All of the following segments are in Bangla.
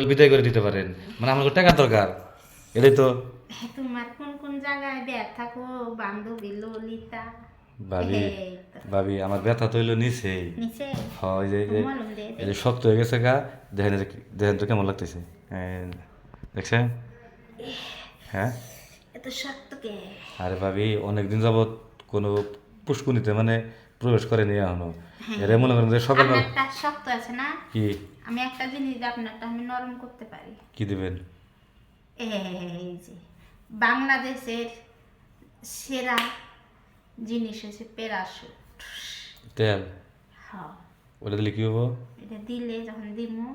বিদায় করে দিতে পারেন, মানে আমার টাকার দরকার, এটাই তো। তোমার কোন কোন জায়গায় ব্যথা গো বান্ধবী ললিতা? ভাবি, এই তো ভাবি আমার ব্যথা তো হইলো নিচেই। নিচে হয় মলম দিয়ে এই দে। যে শক্ত হয়ে গেছে গা। দেখেন দেখেন তো কেমন লাগতেছে। দেখছেন? হ্যাঁ। এত শক্ত কে? আরে ভাবি অনেকদিন যাবৎ কোনো পুষ্কুনিতে মানে প্রবেশ করেনি এখনো। হ্যাঁ, এরা মনে করেন যে সকালবেলা আপনারটা শক্ত আছে না? কি আমি একটা জিনিস দিয়ে আপনারটা আমি নরম করতে পারি। কি দিবেন? এই যে বাংলাদেশের সেরা জিনিস হচ্ছে প্যারাশুট। তেল? হ্যাঁ, ওটা দিলে কি হবো? এটা দিলে যখন দিমু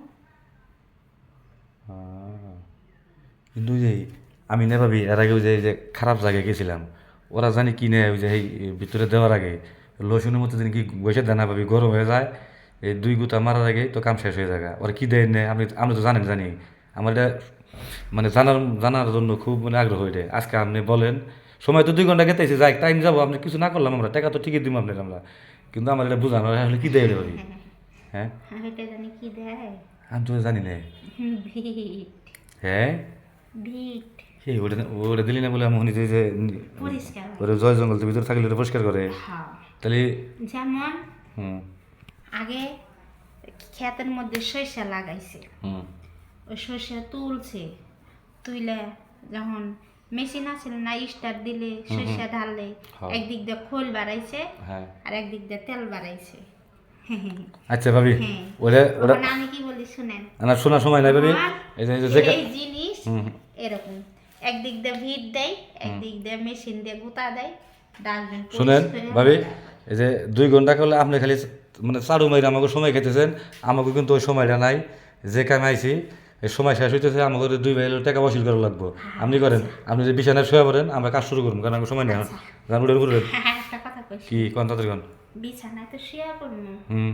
আহ, কিন্তু ওই যে আমি না ভাবি এর আগে ওই যে খারাপ জায়গায় গেছিলাম, ওরা জানি কি নেয় ওই যে এই ভিতরে দেওয়ার আগে লসুনের মতো দিন কি বসে দেয় না ভাবি, গরম হয়ে যায়। এই 2 গুতা মারার আগে তো কাম শেষ হয়ে যায়। ওরা কি দেয় নেয় আপনি তো জানেন, জানি আমার এটা মানে জানার জন্য খুব মানে আগ্রহ হয়ে যায়। আজকে আপনি বলেন, সময় তো 2 ঘন্টা গেতেছে, যাই টাইম যাবো, আপনি কিছু না করলাম, আমরা টাকা তো ঠিকই দিব আপনার আমরা, কিন্তু আমার এটা বুঝানো আসলে কি দেয় রে ভাবি? হ্যাঁ, এটা জানি কি দেয়? আমি তো জানি না। ভিট। হ্যাঁ, ভিট সেই ওটা ওটা দিলি না বলে আমি শুনি যে পরিষ্কার হয়। ওটা জয় জঙ্গল তো ভিতরে থাকলে ওটা পরিষ্কার করে। হ্যাঁ, তাহলে যেমন হুম আগে ক্ষেতের মধ্যে সরিষা লাগাইছে, হুম ওই সরিষা তুলছে, তুইলে যখন মেশিন আছে না স্টার্ট দিলে সরিষা ঢাললে হ্যাঁ। একদিক দিয়ে খোল বাড়াইছে হ্যাঁ। আর একদিক দিয়ে তেল বাড়াইছে। আচ্ছা ভাবি, হ্যাঁ, ওটা ওটা তখন আমি কি বলি শুনেন, আমার শোনার সময় নাই ভাবি। আমার যে এই জিনিস এরকম একদিক দিয়ে ভিট দেয়, একদিক দিয়ে মেশিন দিয়ে গুতা দেয়, ডাস্টবিন শুনেন ভাবি, এই যে 2 ঘন্টা করলে আপনি খালি মানে চারু মাইরে আমাকে সময় খেতেছেন, আমাকে কিন্তু ওই সময়টা নাই। যে কামে আইছি এই সময় শেষ হইতেছে, আমাকে 2 ভাই টাকা বসিল করা লাগবো। আপনি করেন, আপনি যে বিছানায় শুয়ে পড়েন, আমরা কাজ শুরু করুন, কারণ আমার সময় নেই। জান উঠে উপরে একটা কথা কই, কি কোন তাড়াতাড়ি কোন। বিছানায় তো শুয়ে পড়বো, হুম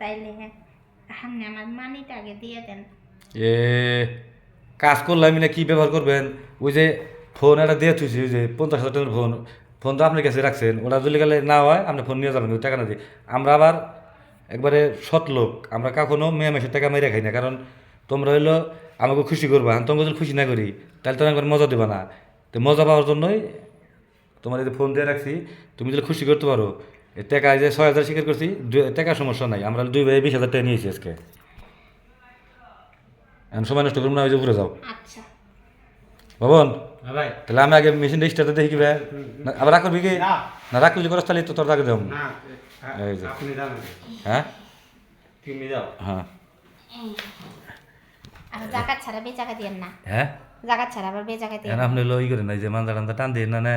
তাইলে আপনি আমার মানিটা আগে দিয়ে দেন। এ কাজ করলে আমি না কি ব্যবহার করবেন? ওই যে ফোন একটা দিয়ে থুইছি, ওই যে 50,000 টাকার ফোন, ফোন তো আপনার কাছে রাখছেন, ওটা যদি গেলে না হয় আপনি ফোন নিয়ে যাবেন, ওই টাকা না দিয়ে। আমরা আবার একবারে সৎ লোক, আমরা কখনো মেয়ে মাসের টাকা মেরে খাই না, কারণ তোমরা হইলো আমাকে খুশি করবা, তোমাকে যদি খুশি না করি তাহলে তো একবার মজা দেবা না। তো মজা পাওয়ার জন্যই তোমার এই যে ফোন দিয়ে রাখছি, তুমি যদি খুশি করতে পারো। এই টাকা যে 6,000 স্বীকার করছি, টাকার সমস্যা নাই, আমরা 2 ভাই 20,000 টাকা নিয়েছি আজকে। এখন সময় নষ্ট করবো না, ওই যে উপরে যাও আচ্ছা, ভবন। হ্যাঁ ভাই। তাহলে আমি আগে মেশিনটা স্টার্টে দেখি কি ভাই, আবার রাখ করবি কি না। না, রাখ করলি করস তাহলে তো তোর আগে দেব। না, এই যে। আপনি যান। হ্যাঁ তুমি যাও। হ্যাঁ আর জাকাত ছাড়া বে জায়গা দিয়েন না, হ্যাঁ, জাকাত ছাড়া আবার বে জায়গা দিয়েন এখন না। আপনি হলো ই করেন না, এই যে মান্দা টান্দা টান দিয়ে না